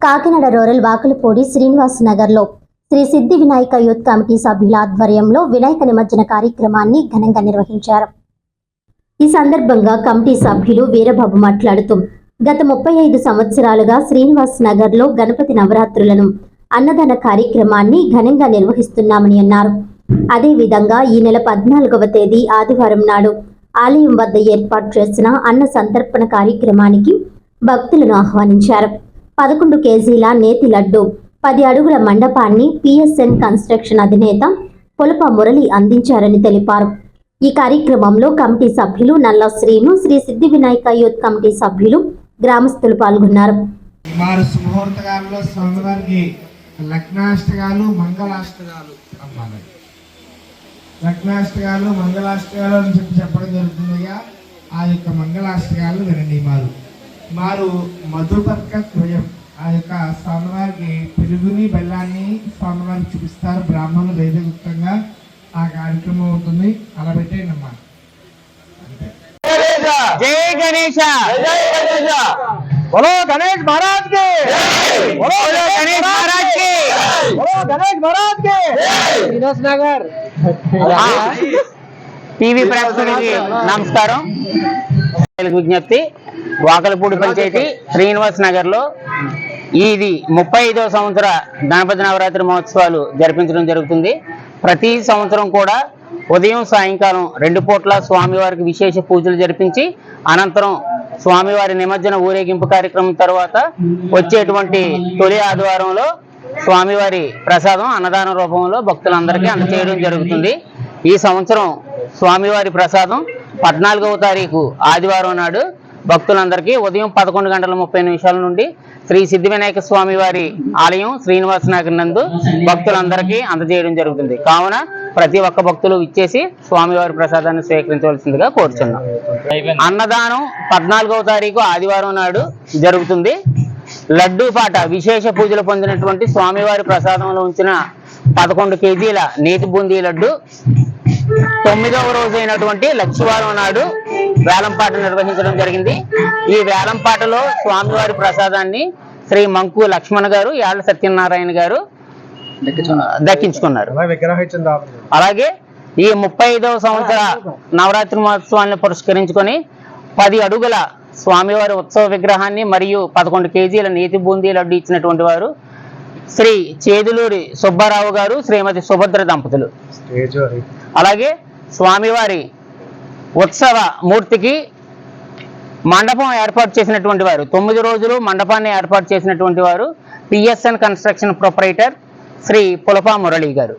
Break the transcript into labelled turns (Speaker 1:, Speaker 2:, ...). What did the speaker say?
Speaker 1: Kakinada rural Vakalapudi Srinivas నగర్లో శ్రీ సిద్ధి Vinayaka youth committee సభ్యుల ఆధ్వర్యంలో వినాయక నిమజ్జన కార్యక్రమాన్ని ఘనంగా నిర్వహించారు. ఈ సందర్భంగా కమిటీ సభ్యులు వీరబాబు మాట్లాడుతూ గత 35 సంవత్సరాలుగా శ్రీనివాస్ నగర్లో గణపతి నవరాత్రులను అన్నదాన కార్యక్రమాన్ని ఘనంగా నిర్వహిస్తున్నామని అన్నారు. అదేవిధంగా ఈ నెల 14వ తేదీ ఆదివారం నాడు ఆలయం వద్ద ఏర్పాటు చేసిన అన్న సంతర్పణ కార్యక్రమానికి భక్తులను ఆహ్వానించారు. 11 కేజీల నేతి లడ్డు 10 అడుగుల మండపాన్ని పిఎస్ఎన్ కన్స్ట్రక్షన్ అధినేత పొలప మురళి అందించారని తెలిపారు. ఈ కార్యక్రమంలో కమిటీ సభ్యులు నల్ల శ్రీను, శ్రీ సిద్ధి వినాయక యూత్ కమిటీ సభ్యులు, గ్రామస్తులు పాల్గొన్నారు.
Speaker 2: లగ్నాష్టకాలు మంగళాష్టకాలు అని చెప్పడం జరుగుతుందిగా. ఆ యొక్క మంగళాష్టకాలు వినండి. మారు మధుపర్క ద్వయం ఆ యొక్క స్వామివారికి పెరుగుని బెల్లాన్ని స్వామివారికి చూపిస్తారు. బ్రాహ్మణులు వేదయుక్తంగా ఆ కార్యక్రమం అవుతుంది. అలా పెట్టేయండి అమ్మా.
Speaker 3: జై గణేశ, బోలో గణేష్ మహారాజ్ కి, బోలో గణేష్ మహారాజ్ కి, బోలో గణేష్ మహారాజ్ కి. శ్రీనివాస్ నగర్ టీవీ ప్రేక్షకులకి నమస్కారం. విజ్ఞప్తి, వాకలపూడి పంచాయతీ శ్రీనివాస్ నగర్ లో ఇది 35వ సంవత్సర గణపతి నవరాత్రి మహోత్సవాలు జరిపించడం జరుగుతుంది. ప్రతి సంవత్సరం కూడా ఉదయం సాయంకాలం 2 పూట్ల స్వామివారికి విశేష పూజలు జరిపించి అనంతరం స్వామివారి నిమజ్జన ఊరేగింపు కార్యక్రమం తర్వాత వచ్చేటువంటి తొలి ఆదివారంలో స్వామివారి ప్రసాదం అన్నదాన రూపంలో భక్తులందరికీ అందజేయడం జరుగుతుంది. ఈ సంవత్సరం స్వామివారి ప్రసాదం 14వ తారీఖు ఆదివారం నాడు భక్తులందరికీ ఉదయం 11:30 నుండి శ్రీ సిద్ధి వినాయక స్వామి వారి ఆలయం శ్రీనివాస్ నగర్ నందు భక్తులందరికీ అందజేయడం జరుగుతుంది. కావున ప్రతి ఒక్క భక్తులు ఇచ్చేసి స్వామివారి ప్రసాదాన్ని స్వీకరించవలసిందిగా కోరుచున్నాం. అన్నదానం 14వ తారీఖు ఆదివారం నాడు జరుగుతుంది. లడ్డూ పాట విశేష పూజలు పొందినటువంటి స్వామివారి ప్రసాదంలో ఉంచిన 11 కేజీల నేతి బూందీ లడ్డు 9వ రోజు అయినటువంటి లక్షవారం నాడు వేలంపాట నిర్వహించడం జరిగింది. ఈ వేలంపాటలో స్వామివారి ప్రసాదాన్ని శ్రీ మంకు లక్ష్మణ్ గారు, యాళ్ల సత్యనారాయణ గారు దక్కించుకున్నారు. అలాగే ఈ 35వ సంవత్సర నవరాత్రి మహోత్సవాన్ని పురస్కరించుకొని 10 అడుగుల స్వామివారి ఉత్సవ విగ్రహాన్ని మరియు 11 కేజీల నేతి బూందీ లడ్డు ఇచ్చినటువంటి వారు శ్రీ చేదులూరి సుబ్బారావు గారు, శ్రీమతి సుభద్ర దంపతులు. అలాగే స్వామివారి ఉత్సవ మూర్తికి మండపం ఏర్పాటు చేసినటువంటి వారు 9 రోజులు మండపాన్ని ఏర్పాటు చేసినటువంటి వారు PSN construction proprietor Sri Polapa Murali గారు.